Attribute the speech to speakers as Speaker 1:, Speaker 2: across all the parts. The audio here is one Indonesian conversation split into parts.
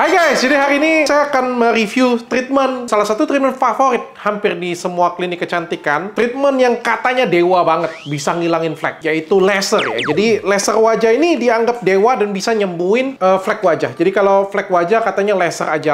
Speaker 1: Hai guys, jadi hari ini saya akan mereview treatment, salah satu treatment favorit hampir di semua klinik kecantikan. Treatment yang katanya dewa banget, bisa ngilangin flek, yaitu laser ya. Jadi laser wajah ini dianggap dewa dan bisa nyembuhin flek wajah. Jadi kalau flek wajah katanya laser aja,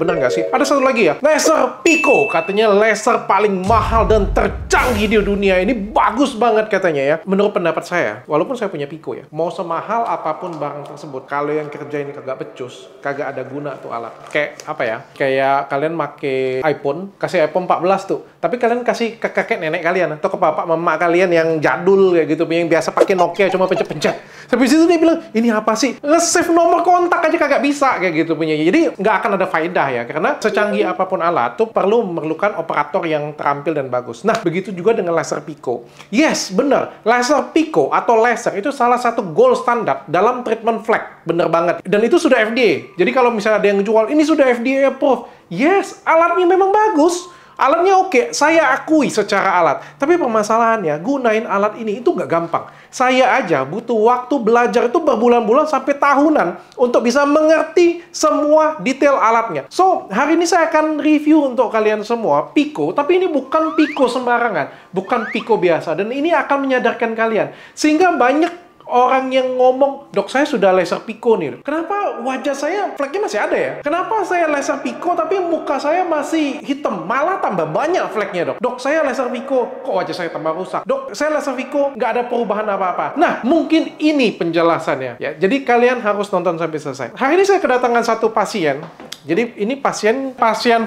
Speaker 1: bener nggak sih? Ada satu lagi ya, laser Pico, katanya laser paling mahal dan tercanggih di dunia. Ini bagus banget katanya ya. Menurut pendapat saya, walaupun saya punya Pico ya, mau semahal apapun barang tersebut, kalau yang kerja ini kagak becus, kagak ada guna tuh alat. Kayak apa ya? Kayak kalian make iPhone, kasih iPhone 14 tuh. Tapi kalian kasih ke kakek nenek kalian atau ke bapak mama kalian yang jadul kayak gitu, yang biasa pakai Nokia cuma pencet-pencet. Habis itu dia bilang, "Ini apa sih? Nge-save nomor kontak aja kagak bisa," kayak gitu punya. Jadi nggak akan ada faedah ya, karena secanggih apapun alat tuh memerlukan operator yang terampil dan bagus. Nah, begitu juga dengan laser Pico. Yes, bener. Laser Pico atau laser itu salah satu gold standar dalam treatment flek. Bener banget. Dan itu sudah FDA. Jadi kalau misalnya ada yang jual, ini sudah FDA approved. Yes, alatnya memang bagus. Alatnya oke, saya akui secara alat. Tapi permasalahannya, gunain alat ini itu nggak gampang. Saya aja butuh waktu belajar itu berbulan-bulan sampai tahunan untuk bisa mengerti semua detail alatnya. So, hari ini saya akan review untuk kalian semua Pico, tapi ini bukan Pico sembarangan. Bukan Pico biasa. Dan ini akan menyadarkan kalian. Sehingga banyak orang yang ngomong, "Dok, saya sudah laser Pico nih. Kenapa wajah saya fleknya masih ada ya? Kenapa saya laser Pico tapi muka saya masih hitam? Malah tambah banyak fleknya, Dok. Dok, saya laser Pico, kok wajah saya tambah rusak? Dok, saya laser Pico, nggak ada perubahan apa-apa." Nah, mungkin ini penjelasannya ya. Jadi kalian harus nonton sampai selesai. Hari ini saya kedatangan satu pasien. Jadi ini pasien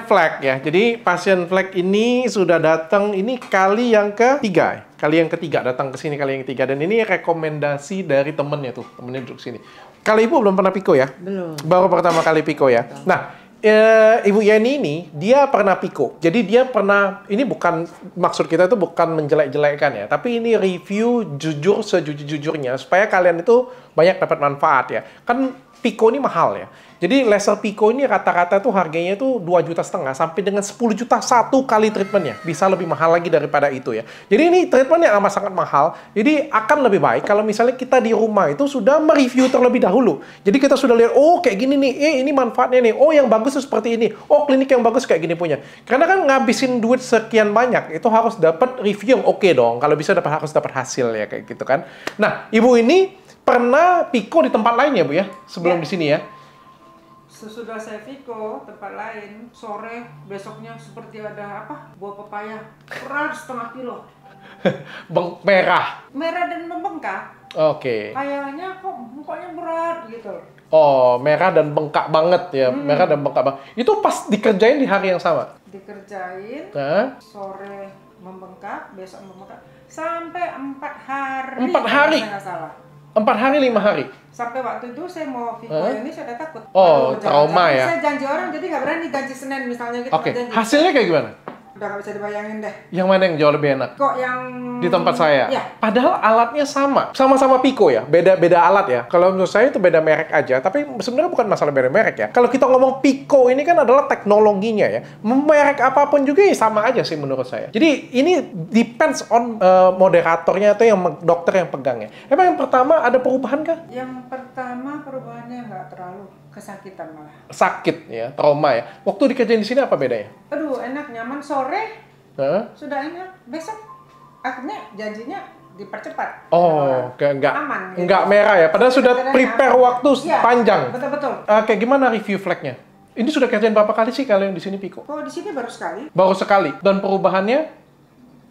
Speaker 1: flek ya. Jadi pasien flek ini sudah datang ini kali yang ketiga. Kali yang ketiga datang ke sini kali yang ketiga, dan ini rekomendasi dari temennya tuh, temennya duduk sini. Kalau ibu belum pernah Pico ya?
Speaker 2: Belum.
Speaker 1: Baru pertama kali Pico ya. Nah, Ibu Yani ini dia pernah Pico. Jadi dia pernah, ini bukan maksud kita itu bukan menjelek-jelekkan ya, tapi ini review jujur sejujur-jujurnya supaya kalian itu banyak dapat manfaat ya. Kan Pico ini mahal ya. Jadi laser Pico ini rata-rata tuh harganya tuh 2,5 juta sampai dengan 10 juta satu kali treatmentnya. Bisa lebih mahal lagi daripada itu ya. Jadi ini treatmentnya amat sangat mahal. Jadi akan lebih baik kalau misalnya kita di rumah itu sudah mereview terlebih dahulu. Jadi kita sudah lihat, oh kayak gini nih, ini manfaatnya nih. Oh yang bagus tuh seperti ini. Oh klinik yang bagus kayak gini punya. Karena kan ngabisin duit sekian banyak, itu harus dapat review yang oke dong. Kalau bisa harus dapat hasil ya kayak gitu kan. Nah, ibu ini pernah Pico di tempat lain ya Bu ya? Sebelum di sini ya?
Speaker 2: Sesudah saya Pico tempat lain, sore besoknya seperti ada apa? Buah pepaya berat 1,5 kilo.
Speaker 1: Merah.
Speaker 2: Merah dan membengkak.
Speaker 1: Oke.
Speaker 2: Kayaknya kok mukanya berat gitu.
Speaker 1: Oh, merah dan bengkak banget ya. Merah dan bengkak banget. Itu pas dikerjain di hari yang sama?
Speaker 2: Dikerjain,
Speaker 1: sore
Speaker 2: membengkak, besok membengkak. Sampai 4 hari.
Speaker 1: 4 hari?
Speaker 2: Saya nggak salah.
Speaker 1: 4 hari, 5 hari?
Speaker 2: Sampai waktu itu saya mau Pico ini saya udah takut.
Speaker 1: Oh, trauma ya?
Speaker 2: Saya janji orang jadi nggak berani, janji Senin misalnya gitu.
Speaker 1: Oke, hasilnya kayak gimana?
Speaker 2: Udah nggak bisa dibayangin deh.
Speaker 1: Yang mana yang jauh lebih enak?
Speaker 2: Kok yang
Speaker 1: di tempat saya?
Speaker 2: Ya.
Speaker 1: Padahal alatnya sama-sama Pico ya, beda alat ya. Kalau menurut saya itu beda merek aja, tapi sebenarnya bukan masalah beda merek ya. Kalau kita ngomong Pico ini kan adalah teknologinya ya. Merek apapun juga ya sama aja sih menurut saya. Jadi ini depends on moderatornya atau yang dokter yang pegangnya. Emang yang pertama ada perubahan kah?
Speaker 2: Yang pertama perubahannya nggak terlalu kesakitan malah.
Speaker 1: Sakit ya, trauma ya. Waktu dikerjain di sini apa bedanya?
Speaker 2: Aduh, enak, nyaman. Sore sudah enak. Besok akhirnya janjinya dipercepat.
Speaker 1: Oh, nggak
Speaker 2: aman. Gitu.
Speaker 1: Nggak merah ya. Padahal sudah prepare waktu panjang.
Speaker 2: Betul.
Speaker 1: Kayak gimana review fleknya? Ini sudah kerjain berapa kali sih kalau yang di sini Pico?
Speaker 2: Oh, di sini baru sekali.
Speaker 1: Baru sekali. Dan perubahannya?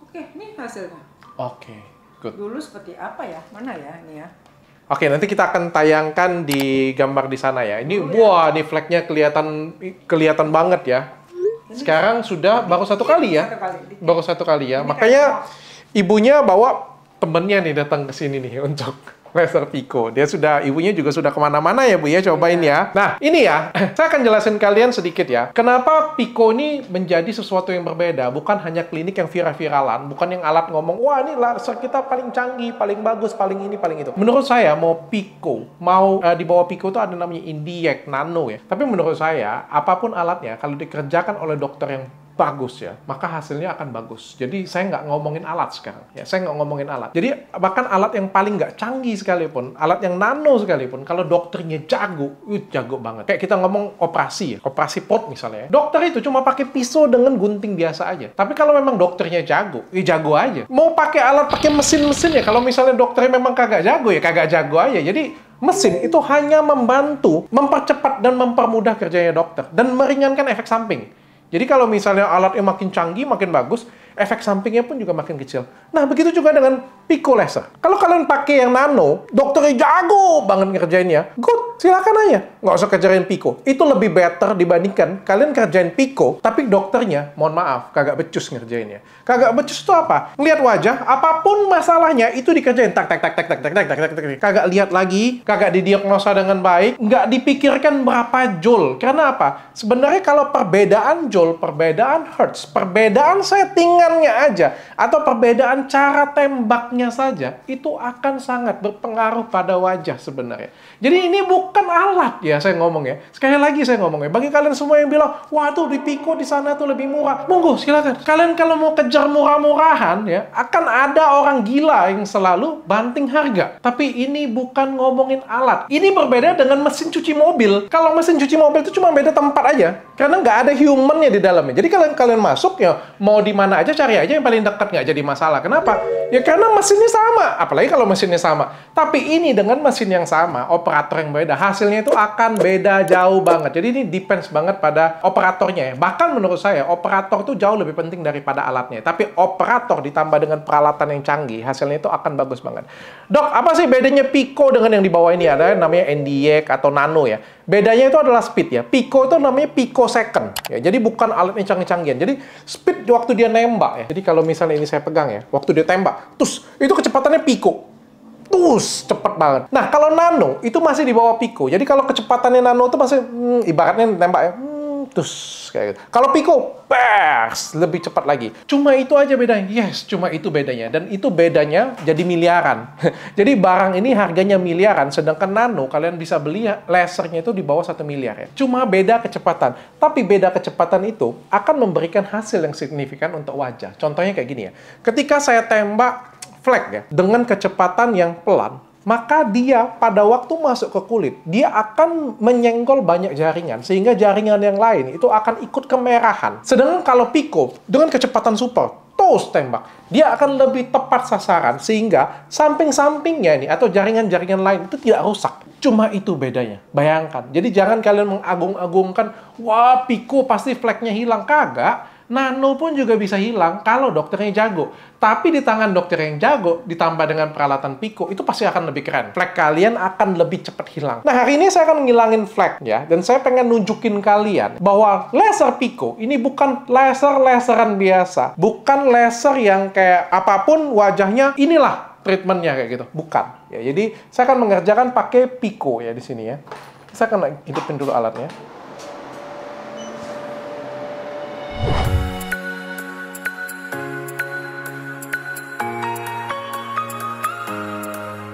Speaker 2: Oke, ini hasilnya.
Speaker 1: Oke, good.
Speaker 2: Dulu seperti apa ya? Mana ya ini ya?
Speaker 1: Oke, nanti kita akan tayangkan di gambar di sana ya. Ini wah, ini fleknya kelihatan banget ya. Sekarang sudah baru satu kali ya. Baru satu kali ya. Makanya ibunya bawa temennya nih datang ke sini nih untuk laser Pico. Ibunya juga sudah kemana-mana ya Bu ya, cobain ya. Nah, ini ya, saya akan jelasin kalian sedikit ya. Kenapa Pico ini menjadi sesuatu yang berbeda. Bukan hanya klinik yang viral-viralan, bukan yang alat ngomong, wah ini laser kita paling canggih, paling bagus, paling ini, paling itu. Menurut saya, mau Pico, di bawah Pico itu ada namanya Indiac, Nano ya. Tapi menurut saya, apapun alatnya, kalau dikerjakan oleh dokter yang bagus ya, maka hasilnya akan bagus. Jadi saya nggak ngomongin alat sekarang. Ya, saya nggak ngomongin alat. Jadi bahkan alat yang paling nggak canggih sekalipun, alat yang nano sekalipun, kalau dokternya jago, jago banget. Kayak kita ngomong operasi ya, operasi pot misalnya. Dokter itu cuma pakai pisau dengan gunting biasa aja. Tapi kalau memang dokternya jago, jago aja. Mau pakai alat, pakai mesin-mesin ya, kalau misalnya dokternya memang kagak jago aja. Jadi mesin itu hanya membantu, mempercepat dan mempermudah kerjanya dokter dan meringankan efek samping. Jadi kalau misalnya alatnya makin canggih, makin bagus, efek sampingnya pun juga makin kecil. Nah, begitu juga dengan pico laser. Kalau kalian pakai yang nano, dokternya jago banget ngerjainnya, good, silakan aja. Nggak usah kerjain pico. Itu lebih better dibandingkan kalian kerjain pico, tapi dokternya, mohon maaf, kagak becus ngerjainnya. Kagak becus itu apa? Ngeliat wajah, apapun masalahnya, itu dikerjain. Tak. Kagak lihat lagi, kagak didiagnosa dengan baik, nggak dipikirkan berapa joule. Karena apa? Sebenarnya kalau perbedaan joule, perbedaan hertz, perbedaan settingannya aja, atau perbedaan cara tembaknya saja, itu akan sangat berpengaruh pada wajah sebenarnya. Jadi ini bukan alat ya, saya ngomong ya. Sekali lagi saya ngomong ya, bagi kalian semua yang bilang, wah tuh di Pico di sana tuh lebih murah. Monggo, silakan. Kalian kalau mau kejar murah-murahan ya, akan ada orang gila yang selalu banting harga. Tapi ini bukan ngomongin alat. Ini berbeda dengan mesin cuci mobil. Kalau mesin cuci mobil itu cuma beda tempat aja. Karena nggak ada humannya di dalamnya. Jadi kalian masuk ya, mau di mana aja cari aja yang paling dekat, nggak jadi masalah. Kenapa? Ya karena mesinnya sama. Apalagi kalau mesinnya sama. Tapi ini dengan mesin yang sama, operator yang beda, hasilnya itu akan beda jauh banget. Jadi ini depends banget pada operatornya ya. Bahkan menurut saya, operator itu jauh lebih penting daripada alatnya. Tapi operator ditambah dengan peralatan yang canggih, hasilnya itu akan bagus banget. Dok, apa sih bedanya Pico dengan yang di bawah ini? Ada namanya NDX atau Nano ya. Bedanya itu adalah speed ya. Pico itu namanya picosecond. Ya, jadi bukan alat yang canggih-canggihan. Jadi speed waktu dia nembak ya. Jadi kalau misalnya ini saya pegang ya, waktu dia tembak, terus itu kecepatannya pico. Terus cepet banget. Nah, kalau nano itu masih di bawah pico. Jadi kalau kecepatannya nano itu masih ibaratnya nembak ya. Terus kayak gitu. Kalau pico, pers, lebih cepat lagi. Cuma itu aja bedanya. Yes, cuma itu bedanya. Dan itu bedanya jadi miliaran. Jadi barang ini harganya miliaran, sedangkan nano kalian bisa beli lasernya itu di bawah 1 miliar ya. Cuma beda kecepatan. Tapi beda kecepatan itu akan memberikan hasil yang signifikan untuk wajah. Contohnya kayak gini ya. Ketika saya tembak flag ya, dengan kecepatan yang pelan, maka dia pada waktu masuk ke kulit, dia akan menyenggol banyak jaringan, sehingga jaringan yang lain itu akan ikut kemerahan. Sedangkan kalau Pico, dengan kecepatan super, terus tembak, dia akan lebih tepat sasaran, sehingga samping-sampingnya ini, atau jaringan-jaringan lain itu tidak rusak. Cuma itu bedanya. Bayangkan. Jadi jangan kalian mengagung-agungkan, wah Pico pasti flagnya hilang. Kagak. Nano pun juga bisa hilang kalau dokternya jago. Tapi di tangan dokter yang jago, ditambah dengan peralatan Pico, itu pasti akan lebih keren. Flag kalian akan lebih cepat hilang. Nah, hari ini saya akan ngilangin flag ya. Dan saya pengen nunjukin kalian bahwa laser Pico ini bukan laser-laseran biasa. Bukan laser yang kayak apapun wajahnya, inilah treatmentnya kayak gitu. Bukan. Ya, jadi saya akan mengerjakan pakai Pico ya di sini ya. Saya akan hidupin dulu alatnya.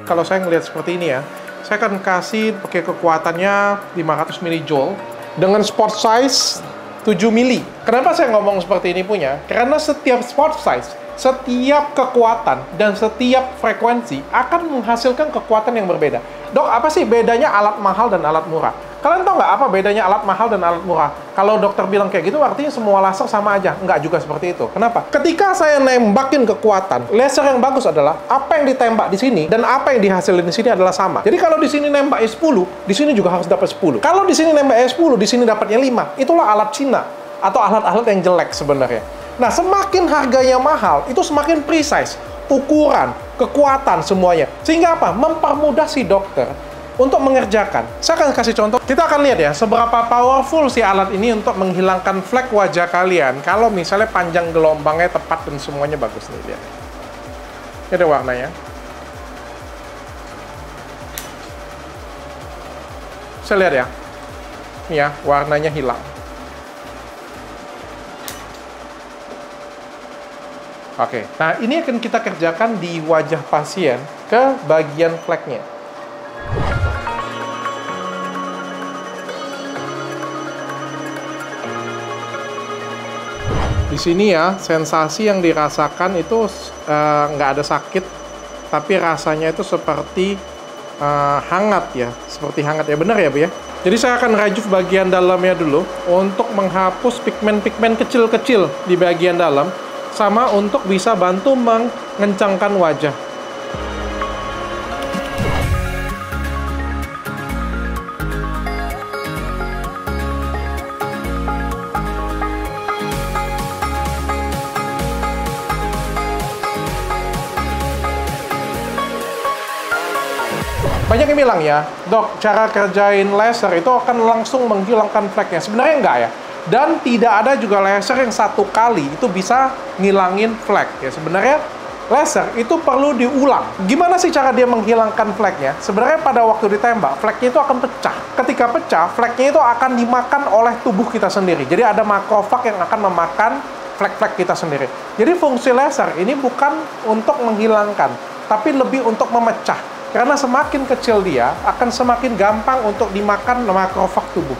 Speaker 1: Kalau saya ngelihat seperti ini ya, saya akan kasih pakai kekuatannya 500 mJ dengan sport size 7 mili. Kenapa saya ngomong seperti ini punya? Karena setiap sport size, setiap kekuatan, dan setiap frekuensi akan menghasilkan kekuatan yang berbeda. Dok, apa sih bedanya alat mahal dan alat murah? Kalian tahu nggak apa bedanya alat mahal dan alat murah? Kalau dokter bilang kayak gitu, artinya semua laser sama aja. Nggak juga seperti itu. Kenapa? Ketika saya nembakin kekuatan, laser yang bagus adalah apa yang ditembak di sini dan apa yang dihasilin di sini adalah sama. Jadi kalau di sini nembaknya 10, di sini juga harus dapat 10. Kalau di sini nembaknya 10, di sini dapatnya 5. Itulah alat Cina atau alat-alat yang jelek sebenarnya. Nah, semakin harganya mahal, itu semakin precise. Ukuran, kekuatan, semuanya. Sehingga apa? Mempermudah si dokter untuk mengerjakan. Saya akan kasih contoh. Kita akan lihat ya, seberapa powerful si alat ini untuk menghilangkan flek wajah kalian. Kalau misalnya panjang gelombangnya tepat dan semuanya bagus nih, lihat. Ini ada warnanya. Saya lihat ya. Ini ya, warnanya hilang. Oke, nah ini akan kita kerjakan di wajah pasien ke bagian fleknya. Di sini ya, sensasi yang dirasakan itu nggak ada sakit, tapi rasanya itu seperti hangat ya, seperti hangat ya, benar ya Bu ya? Jadi saya akan rajuk bagian dalamnya dulu untuk menghapus pigmen-pigmen kecil-kecil di bagian dalam, sama untuk bisa bantu mengencangkan wajah. Banyak yang bilang ya, dok, cara kerjain laser itu akan langsung menghilangkan fleknya. Sebenarnya enggak ya. Dan tidak ada juga laser yang satu kali itu bisa ngilangin flek ya. Sebenarnya laser itu perlu diulang. Gimana sih cara dia menghilangkan fleknya? Sebenarnya pada waktu ditembak, fleknya itu akan pecah. Ketika pecah, fleknya itu akan dimakan oleh tubuh kita sendiri. Jadi ada makrofag yang akan memakan flek-flek kita sendiri. Jadi fungsi laser ini bukan untuk menghilangkan, tapi lebih untuk memecah. Karena semakin kecil dia, akan semakin gampang untuk dimakan makrofag tubuh.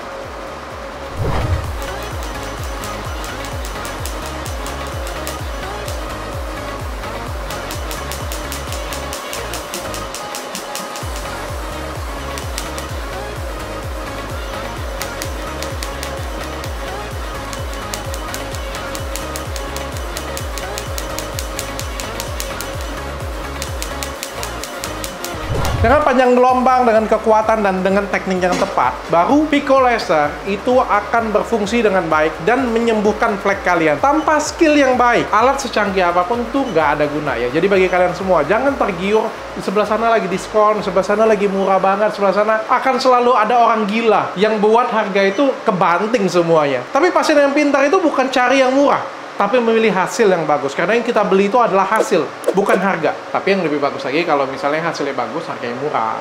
Speaker 1: Dengan panjang gelombang, dengan kekuatan, dan dengan teknik yang tepat, baru Pico Laser itu akan berfungsi dengan baik dan menyembuhkan flek kalian. Tanpa skill yang baik, alat secanggih apapun tuh nggak ada guna ya. Jadi bagi kalian semua, jangan tergiur, di sebelah sana lagi diskon, sebelah sana lagi murah banget, sebelah sana akan selalu ada orang gila yang buat harga itu kebanting semuanya. Tapi pasien yang pintar itu bukan cari yang murah, tapi memilih hasil yang bagus. Karena yang kita beli itu adalah hasil, bukan harga. Tapi yang lebih bagus lagi kalau misalnya hasilnya bagus, harganya murah.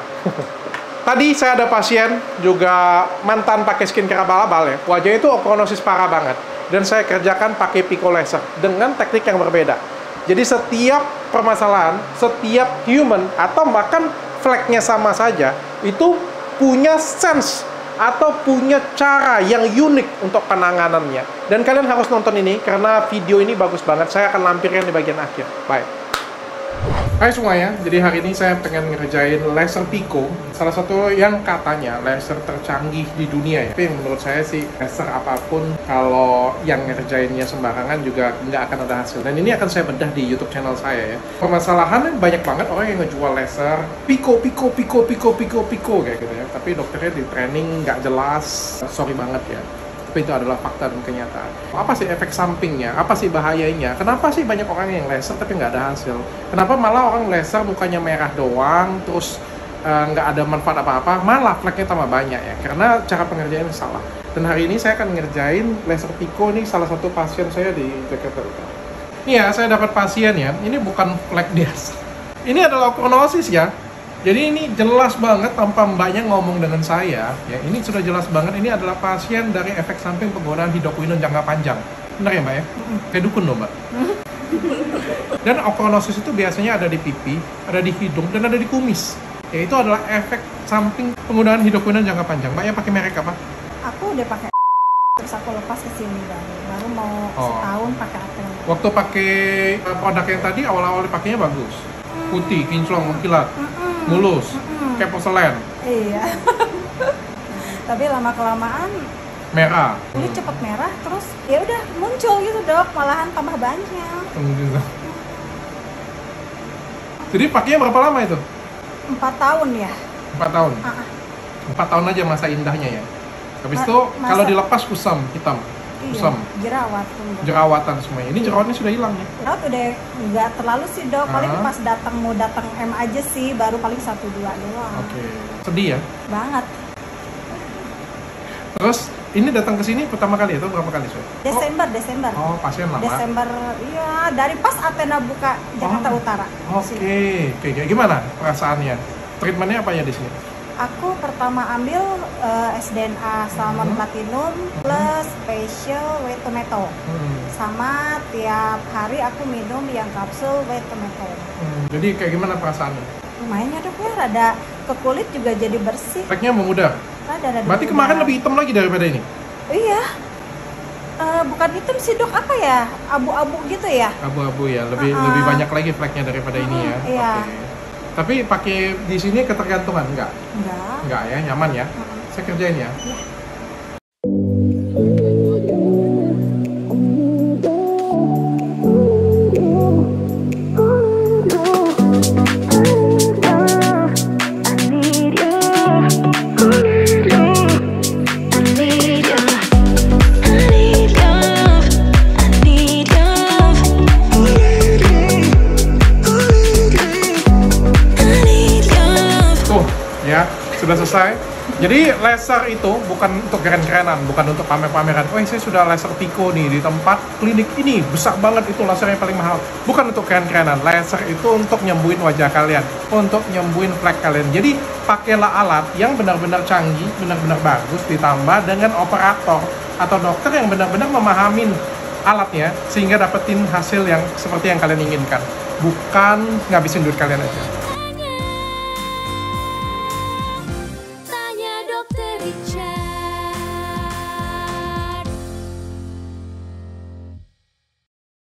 Speaker 1: Tadi saya ada pasien juga mantan pakai skincare abal-abal ya. Wajahnya itu ochronosis parah banget. Dan saya kerjakan pakai Pico Laser dengan teknik yang berbeda. Jadi setiap permasalahan, setiap human atau bahkan fleknya sama saja, itu punya sense atau punya cara yang unik untuk penanganannya. Dan kalian harus nonton ini, karena video ini bagus banget. Saya akan lampirkan di bagian akhir. Bye. Hai semuanya, jadi hari ini saya pengen ngerjain laser Pico, salah satu yang katanya laser tercanggih di dunia ya. Tapi menurut saya sih, laser apapun kalau yang ngerjainnya sembarangan juga nggak akan ada hasil. Dan ini akan saya bedah di YouTube channel saya ya. Permasalahannya banyak banget orang yang ngejual laser Pico kayak gitu ya. Tapi dokternya di training nggak jelas, sorry banget ya. Tapi itu adalah fakta dan kenyataan. Apa sih efek sampingnya? Apa sih bahayanya? Kenapa sih banyak orang yang laser tapi nggak ada hasil? Kenapa malah orang laser mukanya merah doang, terus nggak ada manfaat apa-apa, malah fleknya tambah banyak ya? Karena cara pengerjaannya salah. Dan hari ini saya akan ngerjain laser Pico nih salah satu pasien saya di Jakarta Utara. Ini ya, saya dapat pasien ya. Ini bukan flek biasa. Ini adalah ochronosis ya. Jadi ini jelas banget tanpa mbaknya ngomong dengan saya, ya ini sudah jelas banget ini adalah pasien dari efek samping penggunaan hidroquinone jangka panjang. Benar ya mbak ya? Kayak dukun loh mbak. Dan ochronosis itu biasanya ada di pipi, ada di hidung, dan ada di kumis. Ya itu adalah efek samping penggunaan hidroquinone jangka panjang. Mbaknya pakai merek apa?
Speaker 3: Aku udah pakai, terus aku lepas ke sini baru mau setahun pakai Aten.
Speaker 1: Waktu pakai produk yang tadi awal-awal dipakainya bagus, putih, kinclong, mengkilat. Mulus, kayak porselen.
Speaker 3: Iya. Tapi lama-kelamaan
Speaker 1: merah.
Speaker 3: kulit cepet merah, terus ya udah muncul gitu dok, malahan tambah banyak.
Speaker 1: Jadi pakainya berapa lama itu?
Speaker 3: 4 tahun ya.
Speaker 1: 4 tahun? 4 tahun aja masa indahnya ya? Habis itu kalau dilepas kusam, hitam. Kusam.
Speaker 3: Iya,
Speaker 1: jerawatan semuanya. Ini jerawatnya sudah hilang ya?
Speaker 3: Jerawat udah nggak terlalu sih dok, paling pas mau datang M aja sih, baru paling 1-2 doang.
Speaker 1: Oke. Sedih ya?
Speaker 3: Banget.
Speaker 1: Terus ini datang ke sini pertama kali atau berapa kali sih?
Speaker 3: Desember.
Speaker 1: Oh, pasien lama.
Speaker 3: Desember, iya dari pas Athena buka Jakarta Utara.
Speaker 1: Oke. Gimana perasaannya? Treatmentnya apa ya di sini?
Speaker 3: Aku pertama ambil SDNA Salmon Platinum plus facial whey tomato. Sama tiap hari aku minum yang kapsul whey tomato.
Speaker 1: Jadi kayak gimana perasaannya?
Speaker 3: Lumayan ya dok ya, rada ke kulit juga jadi bersih.
Speaker 1: Fleknya memudar?
Speaker 3: Rada
Speaker 1: berarti kemarin lebih hitam lagi daripada ini?
Speaker 3: Iya. bukan hitam sih dok, apa ya, abu-abu gitu ya.
Speaker 1: Abu-abu ya, lebih banyak lagi fleknya daripada ini ya.
Speaker 3: Iya.
Speaker 1: Oke. Tapi pakai di sini ketergantungan enggak?
Speaker 3: Enggak
Speaker 1: ya, nyaman ya. Saya kerjain ya.
Speaker 3: Iya.
Speaker 1: Ya, sudah selesai. Jadi laser itu bukan untuk keren-kerenan, bukan untuk pamer-pameran. Oh, saya sudah laser Pico nih di tempat klinik ini, besar banget, itu lasernya paling mahal. Bukan untuk keren-kerenan. Laser itu untuk nyembuhin wajah kalian, untuk nyembuhin flek kalian. Jadi pakailah alat yang benar-benar canggih, benar-benar bagus, ditambah dengan operator atau dokter yang benar-benar memahamin alatnya sehingga dapetin hasil yang seperti yang kalian inginkan. Bukan ngabisin duit kalian aja.